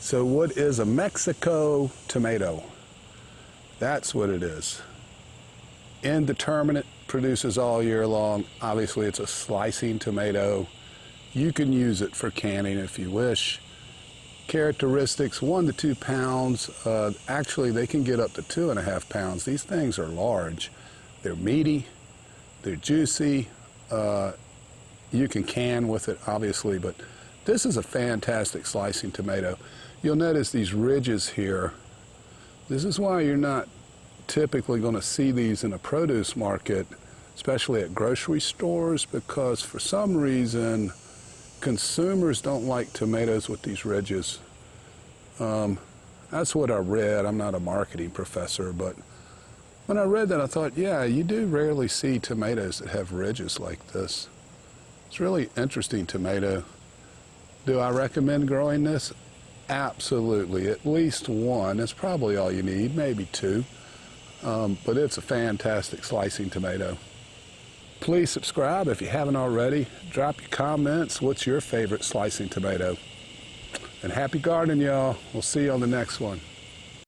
So what is a Mexico tomato? That's what it is. Indeterminate, produces all year long. Obviously, it's a slicing tomato. You can use it for canning if you wish. Characteristics, 1 to 2 pounds. Actually, they can get up to 2.5 pounds. These things are large. They're meaty, they're juicy. You can can with it, obviously, but this is a fantastic slicing tomato. You'll notice these ridges here. This is why you're not typically going to see these in a produce market, especially at grocery stores, because for some reason, consumers don't like tomatoes with these ridges. That's what I read. I'm not a marketing professor, but when I read that, I thought, yeah, you do rarely see tomatoes that have ridges like this. It's a really interesting tomato. Do I recommend growing this? Absolutely. At least one. It's probably all you need, maybe 2. But it's a fantastic slicing tomato. Please subscribe if you haven't already. Drop your comments. What's your favorite slicing tomato? And happy gardening, y'all. We'll see you on the next one.